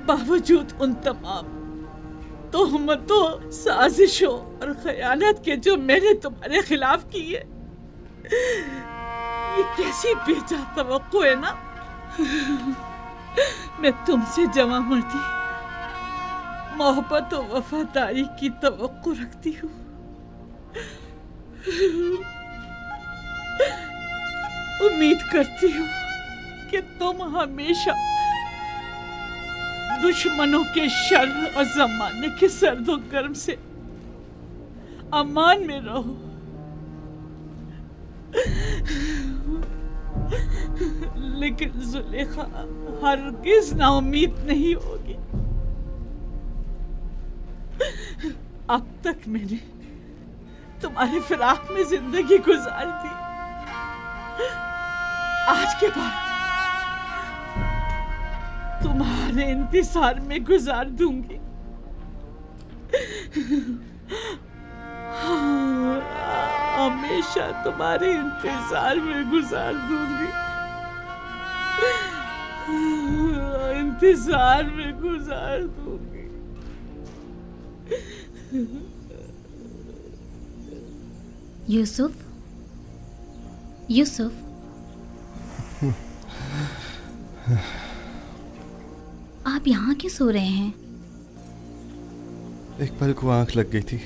बावजूद उन तमाम तोहमतों, साजिशों और खयानत के जो मैंने तुम्हारे खिलाफ की है, ये कैसी बेजा तवक्को है ना। मैं तुमसे जवां मर्दी, मोहब्बत और वफादारी की तवक्को रखती हूँ। उम्मीद करती हूँ कि तुम हमेशा दुश्मनों के शर और जमाने के सर्दो गर्म से अमान में रहो। लेकिन जुलेखा हरगिज नाउम्मीद नहीं होगी। अब तक मैंने तुम्हारे फिराक में जिंदगी गुजारी थी, आज के बाद तुम्हारे इंतजार में गुजार दूंगी। हाँ, हमेशा तुम्हारे इंतजार में गुजार दूंगी, इंतजार में गुजार दूंगी। यूसुफ, यूसुफ, आप यहाँ क्यों सो रहे हैं? एक पल को आंख लग गई थी।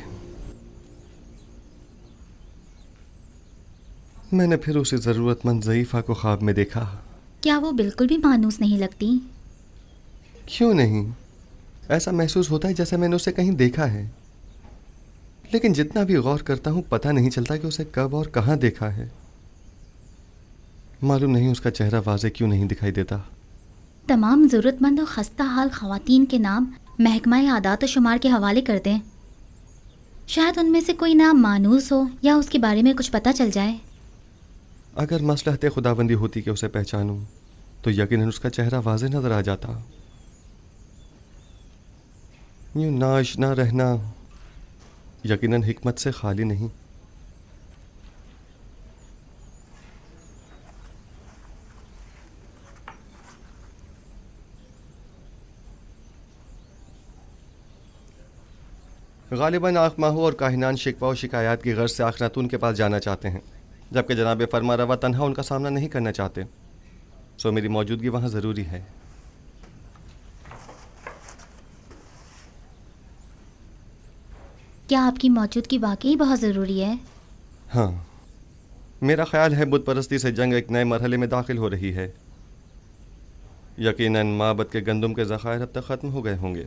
मैंने फिर उसे जरूरतमंद ज़ईफ़ा को ख्वाब में देखा। क्या वो बिल्कुल भी मानूस नहीं लगती? क्यों नहीं, ऐसा महसूस होता है जैसे मैंने उसे कहीं देखा है, लेकिन जितना भी गौर करता हूँ पता नहीं चलता कि उसे कब और कहाँ देखा है। मालूम नहीं उसका चेहरा वाज़े क्यों नहीं दिखाई देता। तमाम ज़रूरतमंद और खस्ता हाल ख़वातीन के नाम महकमा आदात शुमार के हवाले कर दें। शायद उनमें से कोई नाम मानूस हो या उसके बारे में कुछ पता चल जाए। अगर मसलहत खुदाबंदी होती कि उसे पहचानूं तो यकीनन उसका चेहरा वाज़े नज़र आ जाता। यूँ नाआशना रहना यकीनन हिकमत से खाली नहीं। गालिबन आखमाहू और काहिनान शिकवा और शिकायत की गर्ज से आखनातून के पास जाना चाहते हैं, जबकि जनाब फरमा रवा तन्हा उनका सामना नहीं करना चाहते। सो मेरी मौजूदगी वहाँ ज़रूरी है। क्या आपकी मौजूदगी वाकई बहुत ज़रूरी है? हाँ, मेरा ख्याल है बुत परस्ती से जंग एक नए मरहले में दाखिल हो रही है। यकीनन माबद के गंदम के ज़खायर अब तक ख़त्म हो गए होंगे।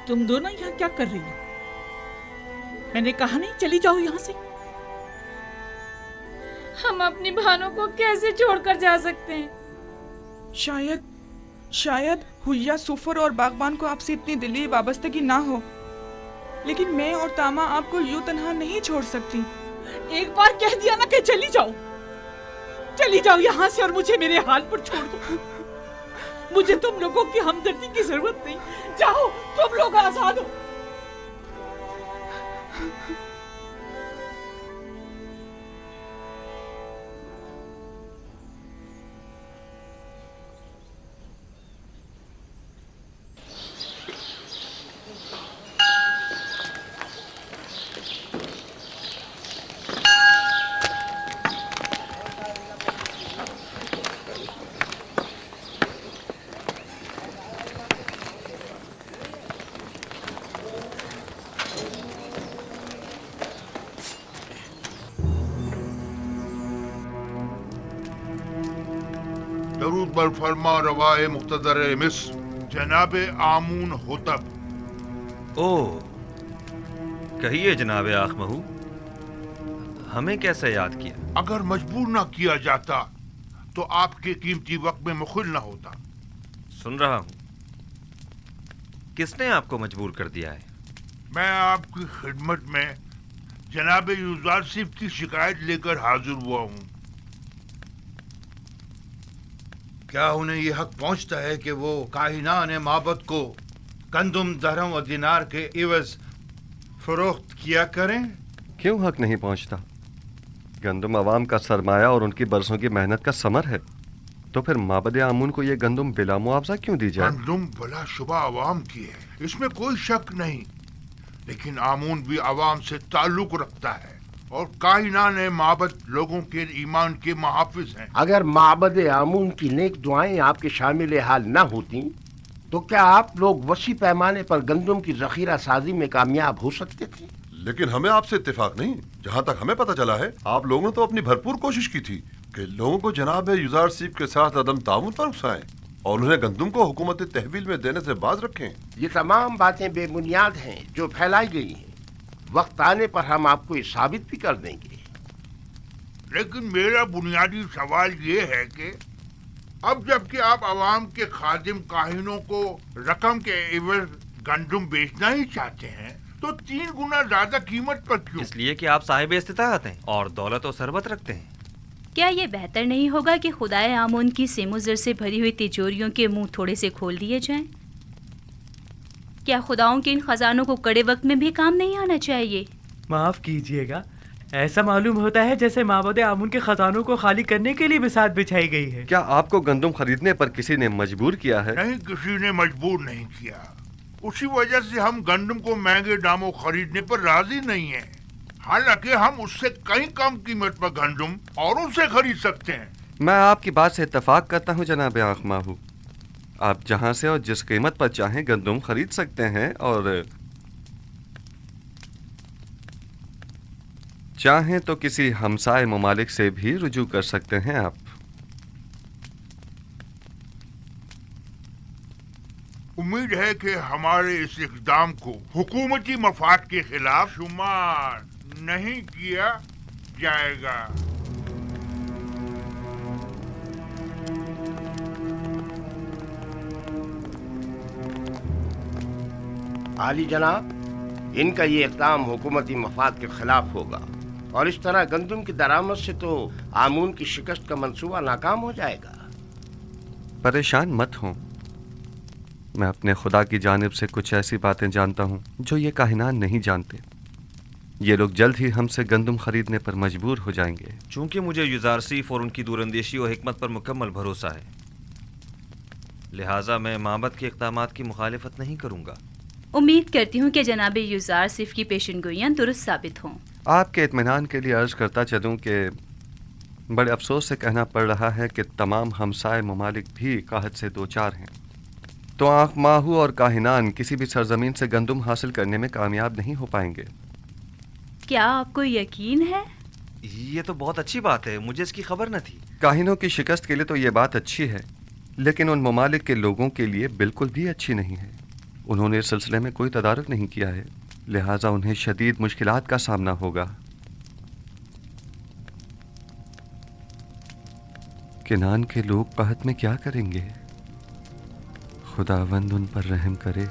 तुम दोनों यहाँ क्या कर रही हो? मैंने कहा नहीं चली जाओ यहाँ से। हम अपनी बहनों को कैसे छोड़कर जा सकते हैं? शायद हुया, सुफर और बागबान को आपसे इतनी दिली वाबस्तगी ना हो, लेकिन मैं और तामा आपको यूं तन्हा नहीं छोड़ सकती। एक बार कह दिया ना कि चली जाओ यहाँ से और मुझे मेरे हाल पर छोड़ दो। मुझे तुम लोगों की हमदर्दी की जरूरत नहीं। जाओ, तुम लोग आजाद हो। दरूद बर फरमा रवाए मुक्तदर मिस्र जनाब आमून होतब। ओ, कहिए जनाब आखमहू, हमें कैसे याद किया? अगर मजबूर ना किया जाता तो आपके कीमती वक्त में मुखिल ना होता। सुन रहा हूं। किसने आपको मजबूर कर दिया है? मैं आपकी खिदमत में जनाब यूजारसिफ की शिकायत लेकर हाजिर हुआ हूँ। क्या उन्हें यह हक पहुंचता है कि वो काहिनान माबद को गंदुम, दरहम और दिनार के इवज फरोख्त किया करें? क्यों हक नहीं पहुंचता? गंदुम अवाम का सरमाया और उनकी बरसों की मेहनत का समर है, तो फिर माबद आमून को ये गंदुम बिला मुआवजा क्यों दी जाए? गंदुम भला शुबा अवाम की है, इसमें कोई शक नहीं, लेकिन आमून भी अवाम से ताल्लुक रखता है और काहिनान माबद लोगों के ईमान के मुहाफिज हैं। अगर माबद आमून की नेक दुआएं आपके शामिल हाल न होती तो क्या आप लोग वसी पैमाने पर गंदुम की जखीरा साजी में कामयाब हो सकते थे? लेकिन हमें आपसे इत्तेफाक नहीं। जहाँ तक हमें पता चला है, आप लोगों ने तो अपनी भरपूर कोशिश की थी कि लोगों को जनाब यूजारसिफ के साथ अदम ताउन पर उकसाएं और उन्हें गंदुम को हुकूमत तहवील में देने से बाज रखें। ये तमाम बातें बेबुनियाद हैं जो फैलाई गई हैं। वक्त आने पर हम आपको ये साबित भी कर देंगे। लेकिन मेरा बुनियादी सवाल ये है कि अब जबकि आप अवाम के खादिम काहिनों को रकम के एवज गंदुम बेचना ही चाहते हैं, तो 3 गुना ज्यादा कीमत पर क्यों? इसलिए कि आप साहिब इस्तिताअत हैं और दौलत और सरबत रखते हैं। क्या ये बेहतर नहीं होगा कि खुदाए आमून की सेमुजर से भरी हुई तिजोरियों के मुंह थोड़े से खोल दिए जाएं? क्या खुदाओं के इन खजानों को कड़े वक्त में भी काम नहीं आना चाहिए? माफ कीजिएगा, ऐसा मालूम होता है जैसे माबद आमून के खजानों को खाली करने के लिए बिसात बिछाई गई है। क्या आपको गंदुम खरीदने पर किसी ने मजबूर किया है? नहीं, किसी ने मजबूर नहीं किया। उसी वजह से हम गंदुम को महंगे दामों खरीदने पर राजी नहीं हैं। हालांकि हम उससे कहीं कम कीमत पर गंदुम और उनसे खरीद सकते हैं। मैं आपकी बात से इत्तेफाक करता हूँ जनाब आखमाहू। आप जहाँ से और जिस कीमत पर चाहें गंदुम खरीद सकते हैं और चाहें तो किसी हमसाए ममालिक से भी रुजू कर सकते हैं आप। उम्मीद है कि हमारे इस इक़दाम को हुकूमती मफाद के खिलाफ शुमार नहीं किया जाएगा। आली जनाब, इनका ये इक़दाम हुकूमती मफाद के खिलाफ होगा और इस तरह गंदुम की दरामद से तो आमून की शिकस्त का मंसूबा नाकाम हो जाएगा। परेशान मत हों, मैं अपने खुदा की जानिब से कुछ ऐसी बातें जानता हूँ जो ये काहिनान नहीं जानते। ये लोग जल्द ही हमसे गंदुम खरीदने पर मजबूर हो जाएंगे। चूंकि मुझे यूजारसिफ और उनकी दूरंदेशी और हिकमत पर मुकम्मल भरोसा है, लिहाजा मैं माबद के इक़दामात की मुखालिफत नहीं करूँगा। उम्मीद करती हूँ कि जनाब यूजारसिफ की पेशनगोइयाँ दुरुस्त साबित हों। आपके इत्मीनान के लिए अर्ज करता चलूँ कि बड़े अफसोस से कहना पड़ रहा है कि तमाम हमसाए ममालिक भी काहत से दो चार हैं, तो आखमाहू और काहिनान किसी भी सरजमीन से गंदुम हासिल करने में कामयाब नहीं हो पाएंगे। क्या आपको यकीन है? ये तो बहुत अच्छी बात है, मुझे इसकी खबर न थी। काहिनों की शिकस्त के लिए तो ये बात अच्छी है, लेकिन उन ममालिक के लोगों के लिए बिल्कुल भी अच्छी नहीं है। उन्होंने इस सिलसिले में कोई तदारुक नहीं किया है, लिहाजा उन्हें शदीद मुश्किलात का सामना होगा। किनान के लोग कहत में क्या करेंगे? खुदावंद उन पर रहम करे।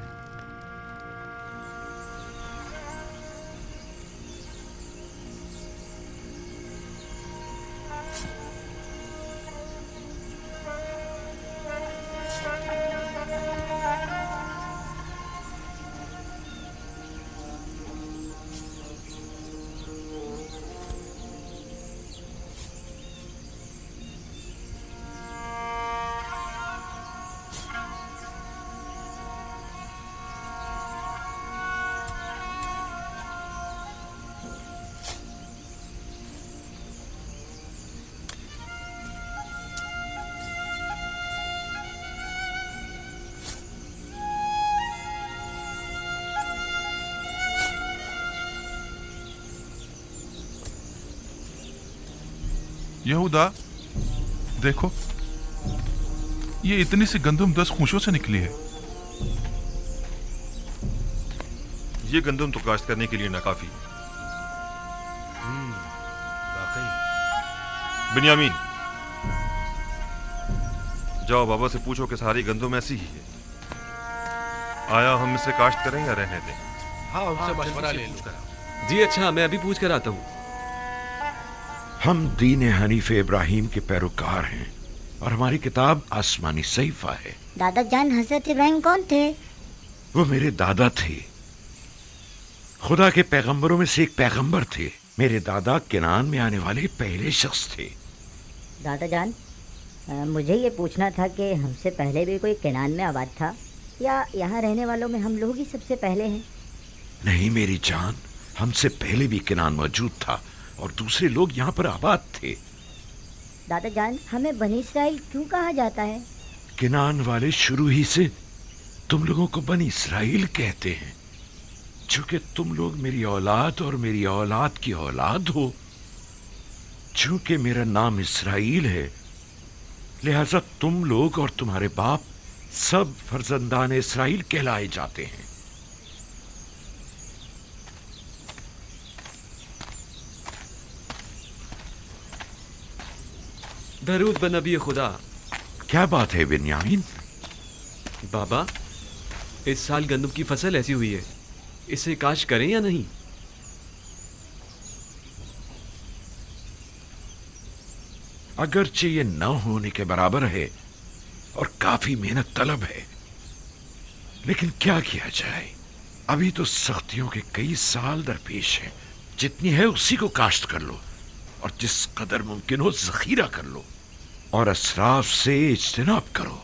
यहूदा, देखो ये इतनी सी गंदम 10 खूंशों से निकली है। ये गंदम तो काश्त करने के लिए नाकाफी। बिन्यामीन, जाओ बाबा से पूछो कि सारी गंदम ऐसी ही है। आया हम इसे काश्त करें या रहने दें? हाँ, उनसे मशवरा ले लूं। जी अच्छा, मैं अभी पूछ कर आता हूँ। हम दीन हनीफ इब्राहिम के पैरोकार हैं और हमारी किताब आसमानी सहीफा है। दादा जान हजरत इब्राहिम कौन थे? वो मेरे दादा थे, खुदा के पैगंबरों में से एक पैगंबर थे। मेरे दादा किनान में आने वाले पहले शख्स थे। दादा जान, मुझे ये पूछना था कि हमसे पहले भी कोई किनान में आबाद था या यहाँ रहने वालों में हम लोग ही सबसे पहले हैं? नहीं मेरी जान, हमसे पहले भी किनान मौजूद था और दूसरे लोग यहाँ पर आबाद थे। दादा जान, हमें बनी इसराइल क्यों कहा जाता है? किनान वाले शुरू ही से तुम लोगों को बनी इसराइल कहते हैं, चूंकि तुम लोग मेरी औलाद और मेरी औलाद की औलाद हो। चूंकि मेरा नाम इसराइल है, लिहाजा तुम लोग और तुम्हारे बाप सब फर्जंदान इसराइल कहलाए जाते हैं। दरूद ब नबी खुदा। क्या बात है बिन्यामीन? बाबा, इस साल गंदम की फसल ऐसी हुई है, इसे काश करें या नहीं? अगरचे ये न होने के बराबर है और काफी मेहनत तलब है, लेकिन क्या किया जाए, अभी तो सख्तियों के कई साल दरपेश हैं। जितनी है उसी को काश्त कर लो और जिस कदर मुमकिन हो जखीरा कर लो और असराफ से इज्तिनाब करो,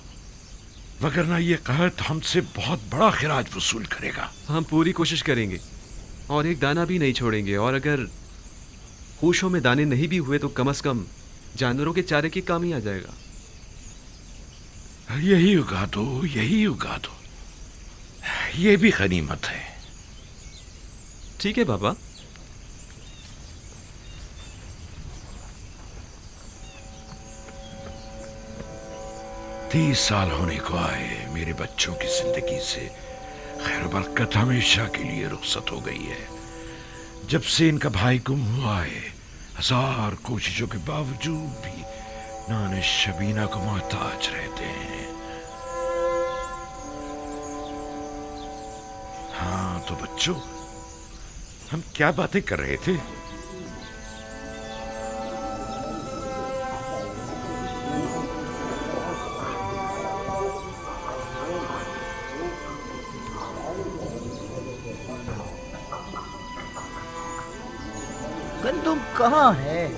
वगरना ये कहत हमसे बहुत बड़ा खिराज वसूल करेगा। हम पूरी कोशिश करेंगे और एक दाना भी नहीं छोड़ेंगे, और अगर खूशों में दाने नहीं भी हुए तो कम से कम जानवरों के चारे के काम ही आ जाएगा। यही उगा दो, यही उगा दो, ये भी गनीमत है। ठीक है बाबा। तीस साल होने को आए मेरे बच्चों की जिंदगी से खैर बरकत हमेशा के लिए रुखसत हो गई है। जब से इनका भाई गुम हुआ है, हजार कोशिशों के बावजूद भी नाने शबीना को मोहताज रहते हैं। हाँ तो बच्चों, हम क्या बातें कर रहे थे? गंदुम कहाँ है?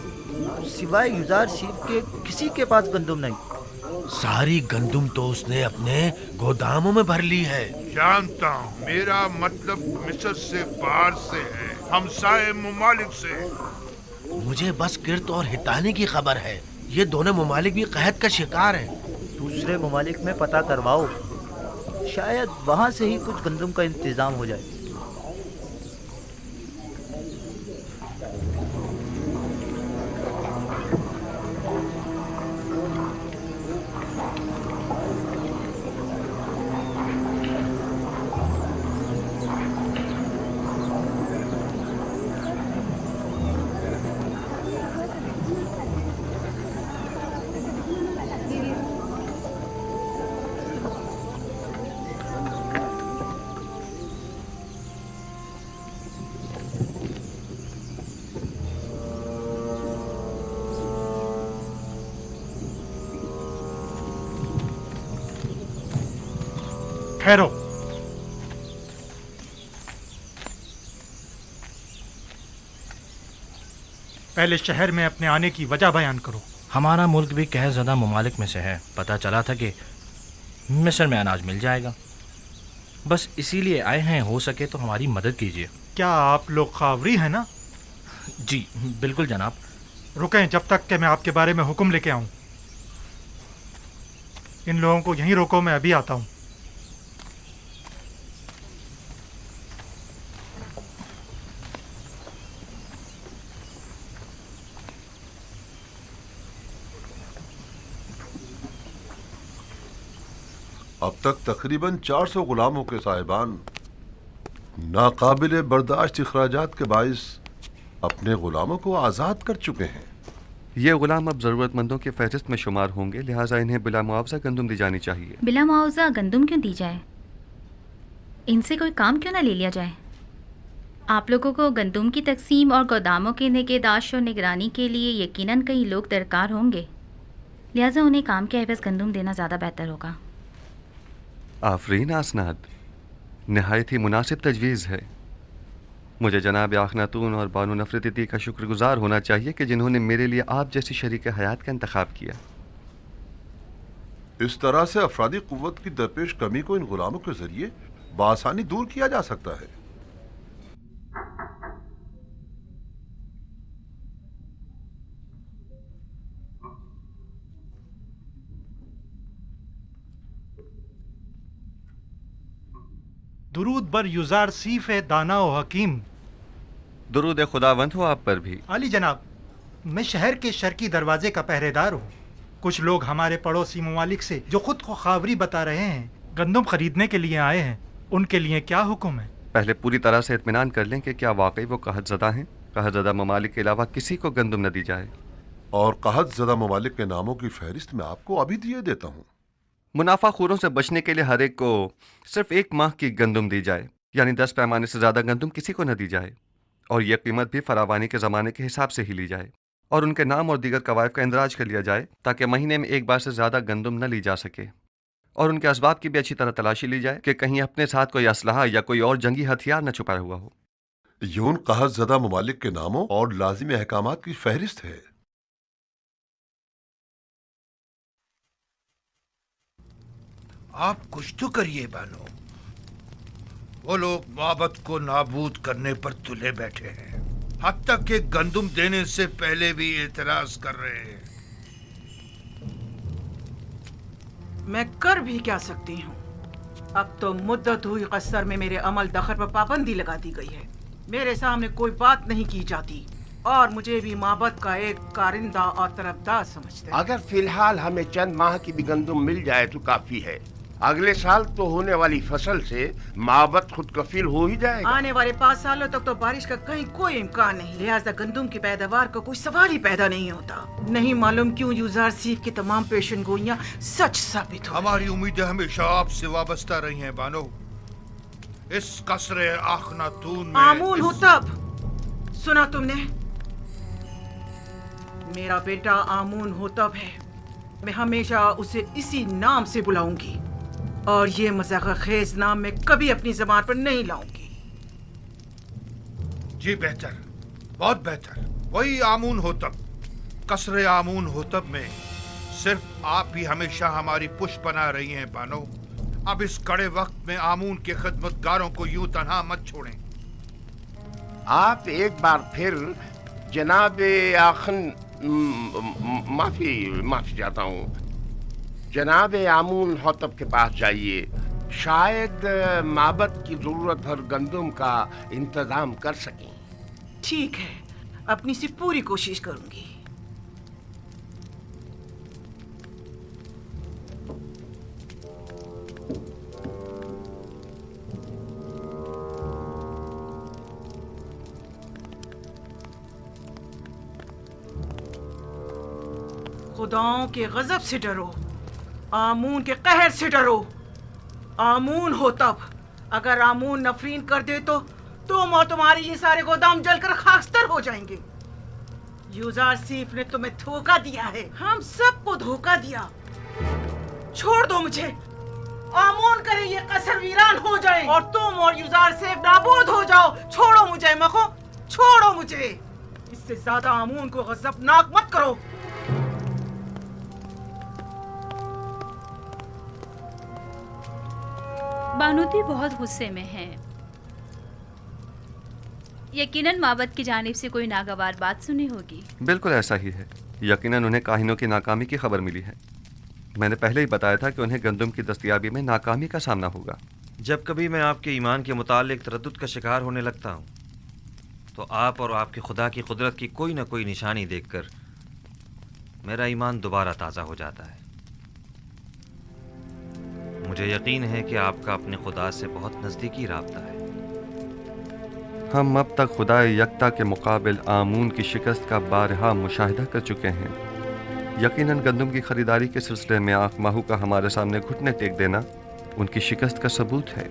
सिवाय युजार सीफ के किसी के पास गंदुम नहीं। सारी गंदुम तो उसने अपने गोदामों में भर ली है। जानता हूँ, मेरा मतलब मिस्र से, बाहर से है, हमसाए मुमालिक से। मुझे बस किर्त और हिताने की खबर है। ये दोनों मुमालिक भी कहत का शिकार हैं। दूसरे मुमालिक में पता करवाओ, शायद वहाँ से ही कुछ गंदुम का इंतजाम हो जाए। ठहरो। पहले शहर में अपने आने की वजह बयान करो। हमारा मुल्क भी कहरज़दा मुमालिक में से है। पता चला था कि मिस्र में अनाज मिल जाएगा, बस इसीलिए आए हैं। हो सके तो हमारी मदद कीजिए। क्या आप लोग खावरी हैं ना? जी बिल्कुल जनाब। रुकें जब तक कि मैं आपके बारे में हुक्म लेके आऊं। इन लोगों को यहीं रोको, मैं अभी आता हूं। अब तक तकरीबन 400 गुलामों के साहिबान नाकाबिल बर्दाश्त अखराजात के बाइस अपने गुलामों को आज़ाद कर चुके हैं। ये गुलाम अब ज़रूरतमंदों की फहरिस्त में शुमार होंगे, लिहाजा इन्हें बिला मुआवजा गंदुम दी जानी चाहिए। बिला मुआवजा गंदुम क्यों दी जाए? इनसे कोई काम क्यों ना ले लिया जाए? आप लोगों को गंदुम की तकसीम और गोदामों की निगहदाश्त और निगरानी के लिए यकीनन कई लोग दरकार होंगे, लिहाजा उन्हें काम के एवज़ गंदुम देना ज़्यादा बेहतर होगा। आफरीन आसनाद, नहायत ही मुनासिब तजवीज़ है। मुझे जनाब आखनातून और बानो नफरती का शुक्रगुजार होना चाहिए कि जिन्होंने मेरे लिए आप जैसी शरीक हयात का इंतखाब किया। इस तरह से अफरादी कुव्वत की दरपेश कमी को इन गुलामों के जरिए बआसानी दूर किया जा सकता है। दुरूद बर युजार सीफ दाना व हकीम। दुरूद खुदावंद हो आप पर भी। आली जनाब, मैं शहर के शर्की दरवाजे का पहरेदार हूँ। कुछ लोग हमारे पड़ोसी ममालिक से जो खुद को खावरी बता रहे हैं गंदम खरीदने के लिए आए हैं, उनके लिए क्या हुक्म है? पहले पूरी तरह से इत्मीनान कर लें कि क्या वाकई वो कहतज़दा हैं। कहतज़दा ममालिक के अलावा किसी को गंदम न दी जाए। और कहतज़दा ममालिक के नामों की फहरिस्त मैं आपको अभी दिए देता हूँ। मुनाफाखोरों से बचने के लिए हर एक को सिर्फ 1 माह की गंदुम दी जाए, यानी 10 पैमाने से ज़्यादा गंदुम किसी को न दी जाए, और यह कीमत भी फरावानी के ज़माने के हिसाब से ही ली जाए, और उनके नाम और दीगर कवायद का इंदराज कर लिया जाए ताकि महीने में 1 बार से ज़्यादा गंदुम न ली जा सके, और उनके असबाब की भी अच्छी तरह तलाशी ली जाए कि कहीं अपने साथ कोई असलहा या कोई और जंगी हथियार न छुपाया हुआ हो। यून कहतज़दा ममालिक के नामों और लाजिमी अहकामात की फहरिस्त है। आप कुछ तो करिए बानो। वो लोग माबद को नाबूद करने पर तुले बैठे हैं, हद तक के गंदुम देने से पहले भी एतराज कर रहे हैं। मैं कर भी क्या सकती हूँ? अब तो मुद्दत हुई कसर में मेरे अमल दखल पर पाबंदी लगा दी गई है। मेरे सामने कोई बात नहीं की जाती और मुझे भी माबद का एक कारिंदा और तरफदार समझते हैं। अगर फिलहाल हमें चंद माह की भी गंदुम मिल जाए तो काफी है। अगले साल तो होने वाली फसल से माबद खुद कफील हो ही जाएगा। आने वाले 5 सालों तक तो बारिश का कहीं कोई इम्कान नहीं, लिहाजा गंदुम की पैदावार का कोई सवाल ही पैदा नहीं होता। नहीं मालूम क्यों यूजार सीफ की तमाम पेशन गोइयां सच साबित हो। हमारी उम्मीदें हमेशा आपसे वाबस्ता रही हैं बानो। इस कसरे आखनातून में आमून हो तब सुना तुमने? मेरा बेटा आमून हो तब है। मैं हमेशा उसे इसी नाम से बुलाऊंगी और ये मजाक खेज नाम मैं कभी अपनी ज़बान पर नहीं लाऊंगी। जी बेहतर, बहुत बेहतर। वही आमून होतब। कसरे आमून होतब में सिर्फ आप ही हमेशा हमारी पुष्प बना रही हैं बानो। अब इस कड़े वक्त में आमून के खिदमतगारों को यूं तन्हा मत छोड़ें। आप एक बार फिर जनाब आखन माफी चाहता हूँ, जनाब आमून होतब के पास जाइए। शायद माबद की जरूरत भर गंदुम का इंतजाम कर सकें। ठीक है, अपनी सी पूरी कोशिश करूंगी। खुदाओं के गजब से डरो, आमून के कहर से डरो। आमून हो तब, अगर आमून नफरीन कर दे तो तुम और तुम्हारे ये सारे गोदाम जलकर खाकस्तर हो जाएंगे। यूजार सीफ ने तुम्हें धोखा दिया है, हम सबको धोखा दिया। छोड़ दो मुझे। आमून करे ये कसर वीरान हो जाए और तुम और यूजार सीफ नाबूद हो जाओ। छोड़ो मुझे मखो, छोड़ो मुझे। इससे ज्यादा आमून को गजबनाक मत करो। बानूती बहुत गुस्से में हैं। यकीनन माबद की जानिब से कोई नागवार बात सुनी होगी। बिल्कुल ऐसा ही है। यकीनन उन्हें काहिनों की नाकामी की खबर मिली है। मैंने पहले ही बताया था कि उन्हें गंदुम की दस्तयाबी में नाकामी का सामना होगा। जब कभी मैं आपके ईमान के मुतालिक तरद्दुद का शिकार होने लगता हूँ तो आप और आपके खुदा की कुदरत की कोई ना कोई निशानी देखकर मेरा ईमान दोबारा ताज़ा हो जाता है। मुझे यकीन है कि आपका अपने खुदा से बहुत नज़दीकी राब्ता है। हम अब तक खुदा यकता के मुकाबिल आमून की शिकस्त का बारहा मुशाहिदा कर चुके हैं। यकीनन गंदम की खरीदारी के सिलसिले में आँख माहू का हमारे सामने घुटने टेक देना उनकी शिकस्त का सबूत है।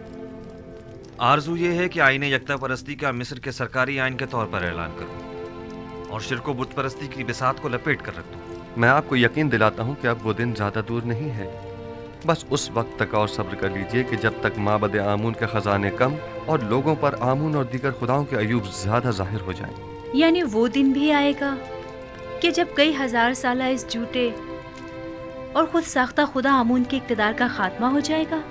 आरजू ये है कि आईने यकता परस्ती का मिस्र के सरकारी आइन के तौर पर ऐलान करूं और शिरको बुत परस्ती की बिसात को लपेट कर रख दूं। मैं आपको यकीन दिलाता हूँ कि अब वो दिन ज़्यादा दूर नहीं है। बस उस वक्त तक और सब्र कर लीजिए कि जब तक माबद आमून के ख़जाने कम और लोगों पर आमून और दीगर खुदाओं के अयूब ज़्यादा जाहिर हो जाएं। यानी वो दिन भी आएगा कि जब कई हजार साल इस झूठे और खुद साख्ता खुदा आमून के इक़्तिदार का खात्मा हो जाएगा।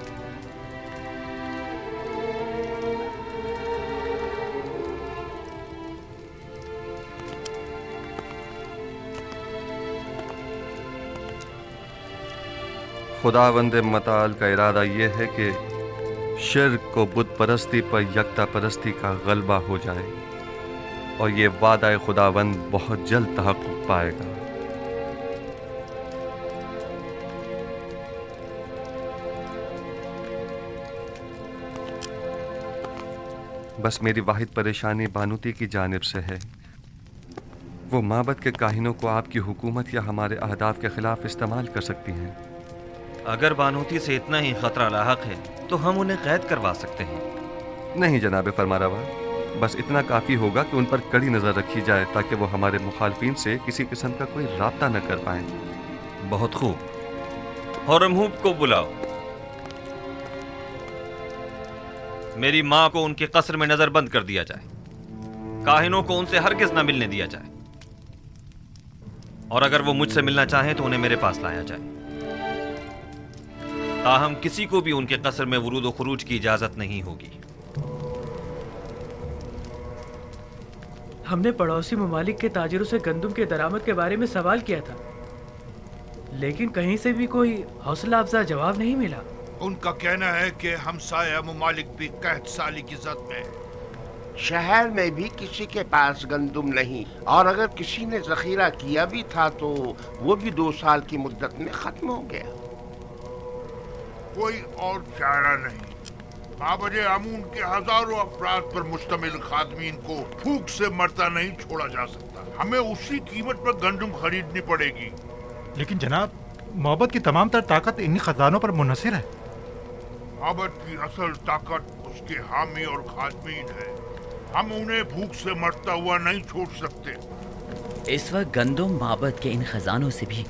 खुदावंद मताल का इरादा यह है कि शिर्क को बुत परस्ती पर यकता परस्ती का गलबा हो जाए और ये वादा खुदावंद बहुत जल्द तहक़्क़ुक़ पाएगा। बस मेरी वाहिद परेशानी बानूती की जानिब से है। वो माबद के काहिनों को आपकी हुकूमत या हमारे अहदाफ के खिलाफ इस्तेमाल कर सकती हैं। अगर बानूती से इतना ही खतरा लाहक है तो हम उन्हें कैद करवा सकते हैं। नहीं जनाब फरमारवा, बस इतना काफ़ी होगा कि उन पर कड़ी नज़र रखी जाए ताकि वो हमारे मुखालफिन से किसी किस्म का कोई राब्ता न कर पाएं। बहुत खूब। हौरमहूब को बुलाओ। मेरी माँ को उनके कस्र में नजरबंद कर दिया जाए। काहिनों को उनसे हरगिज न मिलने दिया जाए और अगर वो मुझसे मिलना चाहें तो उन्हें मेरे पास लाया जाए। ताहम किसी को भी उनके कस्र में वरूद व खुरूज की इजाजत नहीं होगी। हमने पड़ोसी ममालिक के ताजिरों से गंदम के दरामद के बारे में सवाल किया था, लेकिन कहीं से भी कोई हौसला अफजा जवाब नहीं मिला। उनका कहना है कि हमसाया ममालिक भी कहत साली की जद में। शहर में भी किसी के पास गंदम नहीं, और अगर किसी ने जखीरा किया भी था तो वो भी 2 साल की मुद्दत में खत्म हो गया। कोई और चारा नहीं। माबद आमून के हजारों अफराद पर मुश्तमिल खादमीन को भूख से मरता नहीं छोड़ा जा सकता। हमें उसी कीमत पर गंदम खरीदनी पड़ेगी। लेकिन जनाब, मोहब्बत की तमाम तर ताकत इन्हीं खजानों पर मुनहसर है। माबद की असल ताकत उसके हामी और खादमीन है। हम उन्हें भूख से मरता हुआ नहीं छोड़ सकते। इस वक्त गंदम माबद के इन खजानों से भी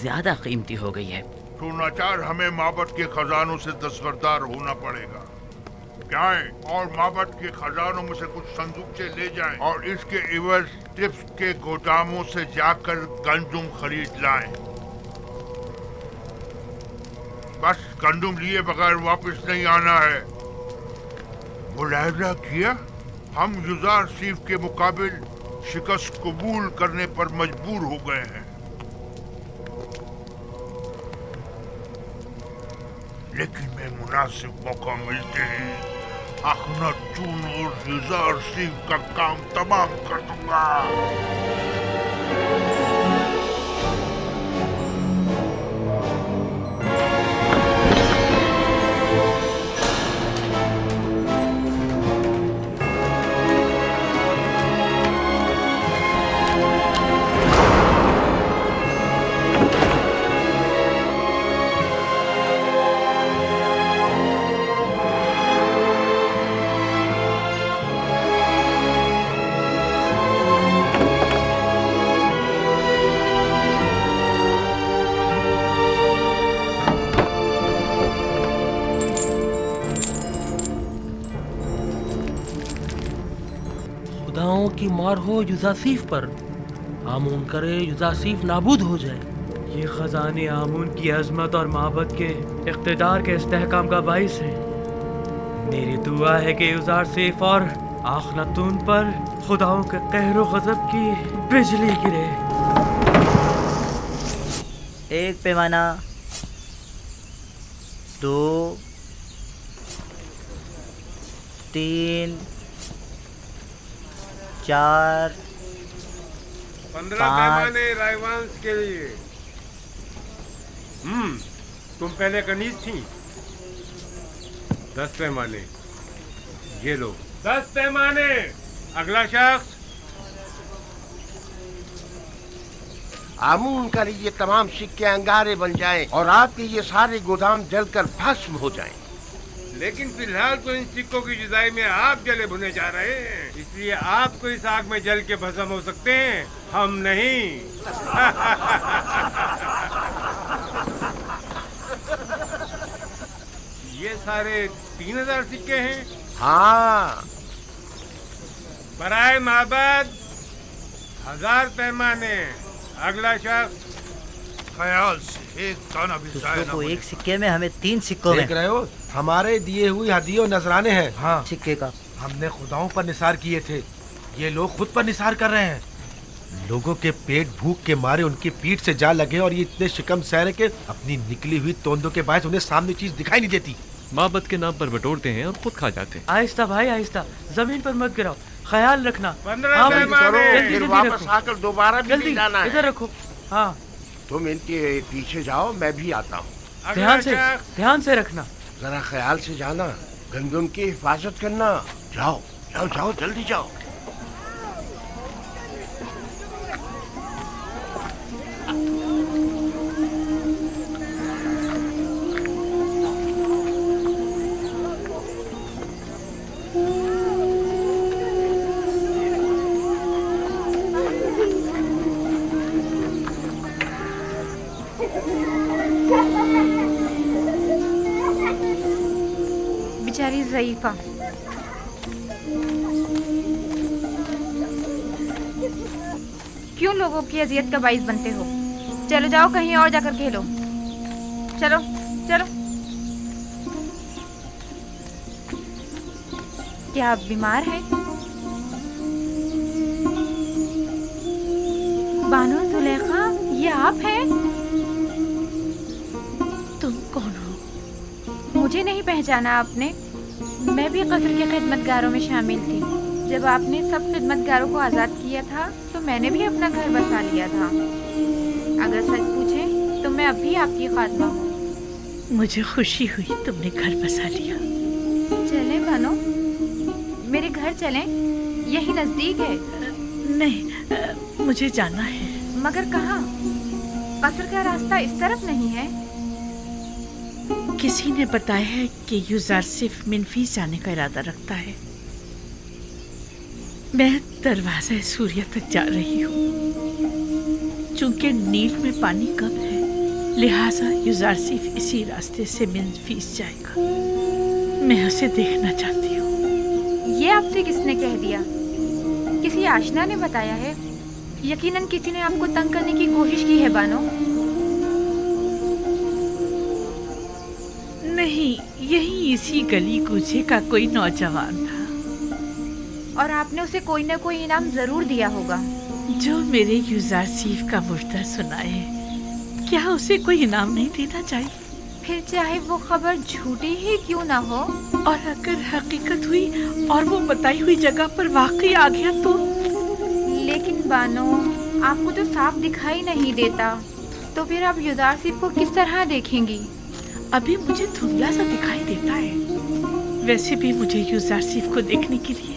ज्यादा कीमती हो गई है। तो नाचार हमें माबद के खजानों से दस्तबरदार होना पड़ेगा। जाएं और माबद के खजानों में से कुछ संदूकचे ले जाएं और इसके इवज टिप्स के गोदामों से जाकर गंदम खरीद लाएं। बस गंदम लिए बगैर वापस नहीं आना है। मुलाहिजा किया, हम युजार सीफ के मुकाबिल शिकस्त कबूल करने पर मजबूर हो गए हैं। लेकिन मैं मुनासिब मौका मिलते ही अखनातून और युजार सीफ का काम तमाम कर दूंगा। खुदाओं की मार हो युजासीफ पर, आमून करे युजासीफ नाबूद हो जाए। ये खजाने आमून की अजमत और माबद के इख्तिदार के इस्तेहकाम का बाइस है। मेरी दुआ है कि युजार सीफ और आखनातून पर खुदाओं के कहरो गजब की बिजली गिरे। 1 पैमाना, 2, 3, 4, 15 पैमाने रायवांश के लिए। तुम पहले कनीज थी, 10 पैमाने। ये लो 10 पैमाने। अगला शख्स। आमून कर ये तमाम सिक्के अंगारे बन जाएं और आपके ये सारे गोदाम जलकर भस्म हो जाएं। लेकिन फिलहाल तो इन सिक्कों की जुदाई में आप जले भुने जा रहे हैं, इसलिए आप तो इस आग में जल के भस्म हो सकते हैं, हम नहीं। ये सारे 3000 सिक्के हैं। हाँ। बराए माबद 1000 पैमाने। अगला शख्स। ख्याल से एक दाना भी जाए दूसरों ना को होने एक सिक्के में, हमें 3 सिक्कों में। देख रहे हो, हमारे दिए हुए हदियों नजराने हैं। हाँ, सिक्के का हमने खुदाओं पर निसार किए थे, ये लोग खुद पर निसार कर रहे हैं। लोगों के पेट भूख के मारे उनकी पीठ से जा लगे और ये इतने शिकम सहरे के अपनी निकली हुई तोंदों के बायस उन्हें सामने चीज दिखाई नहीं देती। माबद के नाम पर बटोरते हैं और खुद खा जाते हैं। आहिस्ता भाई आहिस्ता, जमीन पर मत गिराओ, ख्याल रखना। 15 हाँ भाई, पैमाने। जल्दी फिर जल्दी वापस रखो। आकर दोबारा भी जल्दी नहीं जाना है। इधर रखो। हाँ, तुम इनके पीछे जाओ, मैं भी आता हूँ। ध्यान से रखना। जरा ख्याल से जाना, गंदम की हिफाजत करना। जाओ जाओ जाओ, जल्दी जाओ। बेचारी ज़ईफ़ा, क्यों लोगों की अजियत का बाइस बनते हो? चलो जाओ कहीं और जाकर खेलो। चलो चलो। क्या आप बीमार हैं? बानो जुलेखा, ये आप हैं? तुम कौन हो? मुझे नहीं पहचाना आपने? मैं भी कस्र के खिदमतगारों में शामिल थी। जब आपने सब खिदमतगारों को आज़ाद किया था तो मैंने भी अपना घर बसा लिया था। अगर सच पूछें तो मैं अब भी आपकी खातमा हूँ। मुझे खुशी हुई तुमने घर बसा लिया। चलें बानो, मेरे घर चलें, यही नज़दीक है। नहीं, मुझे जाना है। मगर कहाँ? कस्र का रास्ता इस तरफ नहीं है। किसी ने बताया है कि यूज़र सिर्फ मिनफीस जाने का इरादा रखता है। मैं दरवाज़ा सूर्य तक जा रही हूँ। चूंकि नील में पानी कम है, लिहाजा यूज़र सिर्फ इसी रास्ते से मिनफीस जाएगा। मैं उसे देखना चाहती हूँ। ये आपसे किसने कह दिया? किसी आशना ने बताया है? यकीनन किसी ने आपको तंग करने की कोशिश की है बानो। नहीं, यही इसी गली कूचे का कोई नौजवान था और आपने उसे कोई ना कोई इनाम जरूर दिया होगा। जो मेरे यूज़र सीफ का मुर्दा सुनाए, क्या उसे कोई इनाम नहीं देना चाहिए? फिर चाहे वो खबर झूठी ही क्यों ना हो। और अगर हकीकत हुई और वो बताई हुई जगह पर वाकई आ गया तो? लेकिन बानो, आपको तो साफ दिखाई नहीं देता, तो फिर आप यूज़र सीफ को किस तरह देखेंगी? अभी मुझे धुंधला सा दिखाई देता है। वैसे भी मुझे यूज़र सीफ को देखने के लिए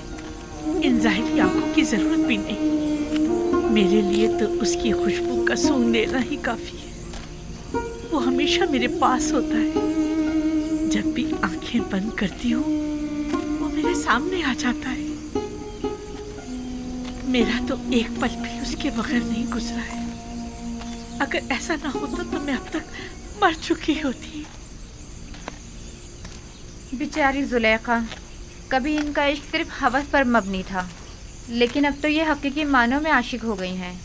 इन ज़ाहिरी आंखों की जरूरत भी नहीं। मेरे लिए तो उसकी खुशबू का सूंघ लेना ही काफी है। वो हमेशा मेरे पास होता है। जब भी आंखें बंद करती हूँ, वो मेरे सामने आ जाता है। मेरा तो एक पल भी उसके बगैर नहीं गुजरा है। अगर ऐसा ना होता तो मैं अब तक मर चुकी होती। बेचारी जुलेखा, कभी इनका इश्क सिर्फ हवस पर मबनी था, लेकिन अब तो ये हकीकी मानों में आशिक हो गई हैं।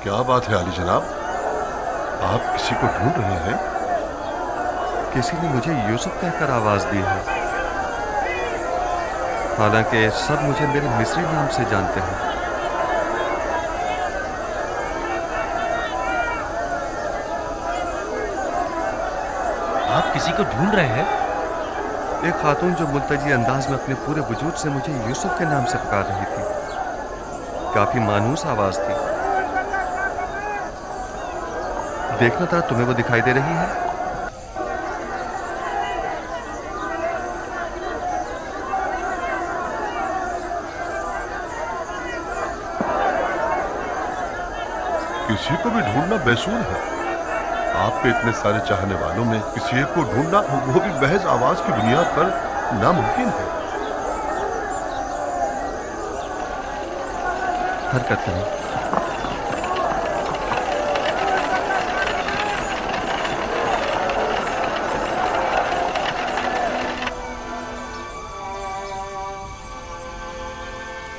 क्या बात है आली जनाब, आप किसी को ढूंढ रहे हैं? किसी ने मुझे यूसुफ कहकर आवाज दी है, हालांकि सब मुझे मेरे मिस्री नाम से जानते हैं। आप किसी को ढूंढ रहे हैं? एक खातून जो मुल्तजी अंदाज में अपने पूरे वजूद से मुझे यूसुफ के नाम से पुकार रही थी। काफी मानूस आवाज थी। देखना था तुम्हें वो दिखाई दे रही है? किसी को भी ढूंढना बेसूर है। आपके इतने सारे चाहने वालों में किसी एक को ढूंढना, वो भी महज आवाज की बुनियाद पर, नामुमकिन है। हरकत करें।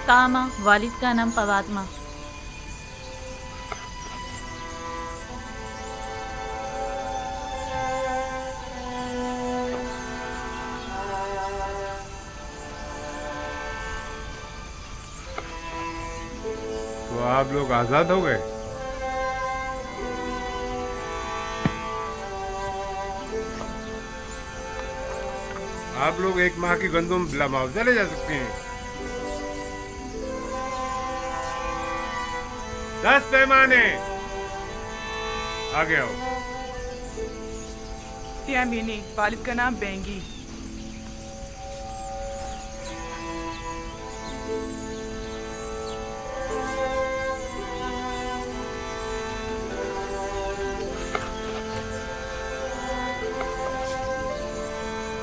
कामा, वालिद का नाम पवात्मा। तो आप लोग आजाद हो गए? आप लोग 1 माह की गंदम बिला मुआवजा ले जा सकते हैं। 10 पैमाने आगे आओ। यामीनी, वालिद का नाम बेंगी।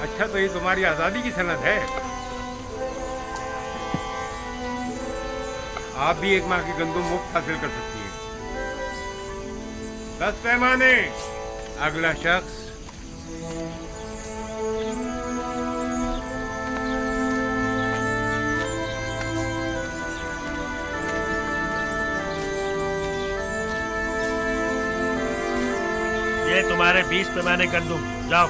अच्छा, तो ये तुम्हारी आजादी की सनद है। आप भी 1 माह की गंदम मुफ्त हासिल कर सकती हैं। 10 पैमाने। अगला शख्स। ये तुम्हारे 20 पैमाने गंदम, जाओ।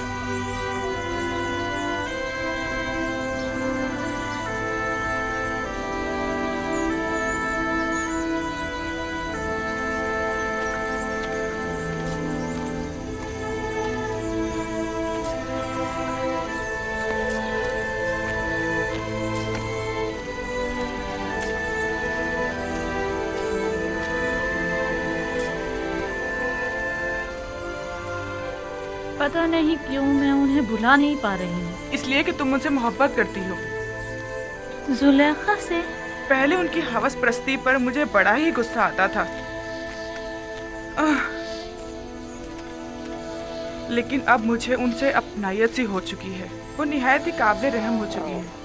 पता नहीं क्यों मैं उन्हें भुला नहीं पा रही हूँ। इसलिए कि तुम मुझसे मोहब्बत करती हो। जुलेखा से? पहले उनकी हवस परस्ती पर मुझे बड़ा ही गुस्सा आता था, लेकिन अब मुझे उनसे अपनायत सी हो चुकी है। वो निहायत ही काबिल रहम हो चुकी है।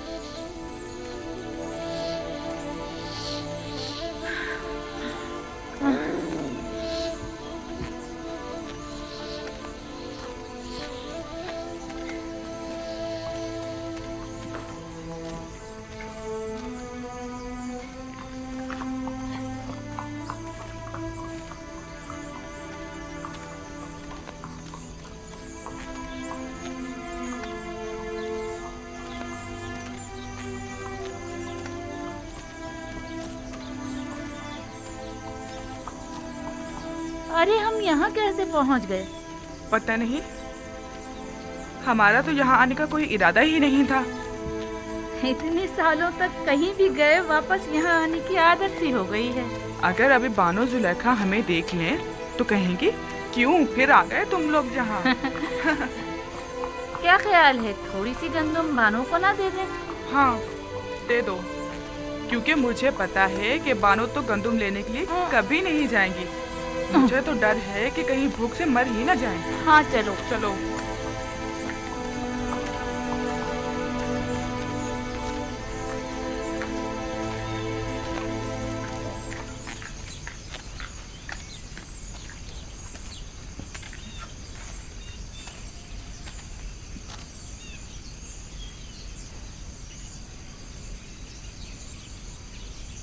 अरे हम यहाँ कैसे पहुँच गए? पता नहीं, हमारा तो यहाँ आने का कोई इरादा ही नहीं था। इतने सालों तक कहीं भी गए, वापस यहाँ आने की आदत सी हो गई है। अगर अभी बानो जुलेखा हमें देख लें तो कहेंगी क्यों फिर आ गए तुम लोग यहाँ। क्या ख्याल है, थोड़ी सी गंदम बानो को ना दे दें? हाँ, दे दो, क्योंकि मुझे पता है कि बानो तो गंदम लेने के लिए कभी नहीं जाएंगी। मुझे तो डर है कि कहीं भूख से मर ही ना जाएं। हाँ चलो चलो।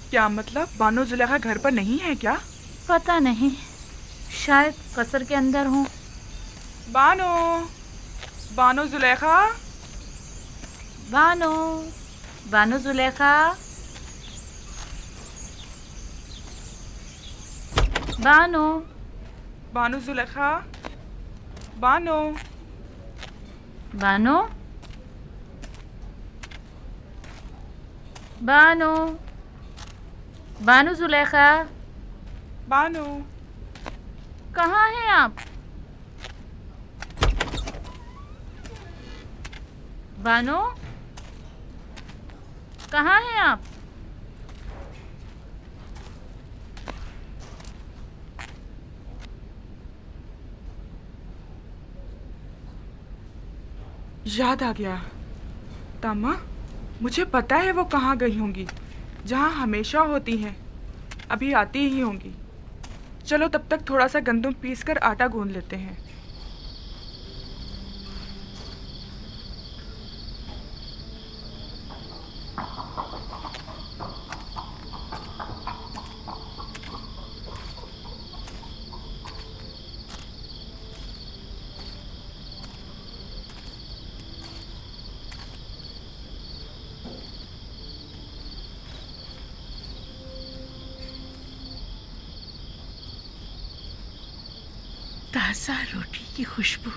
क्या मतलब, बानो जुलेखा घर पर नहीं है क्या? पता नहीं, शायद कसर के अंदर हूँ। बानो, बानो जुलेखा, बानो, बानो जुलेखा, बानो, बानो जुलेखा, बानो, बानो, बानो, बानो जुलेखा, बानो, कहाँ हैं आप? बानो, कहाँ हैं आप? याद आ गया। तामा, मुझे पता है वो कहाँ गई होंगी, जहाँ हमेशा होती हैं। अभी आती ही होंगी। चलो तब तक थोड़ा सा गंदम पीसकर आटा गूंद लेते हैं। ताज़ा रोटी की खुशबू।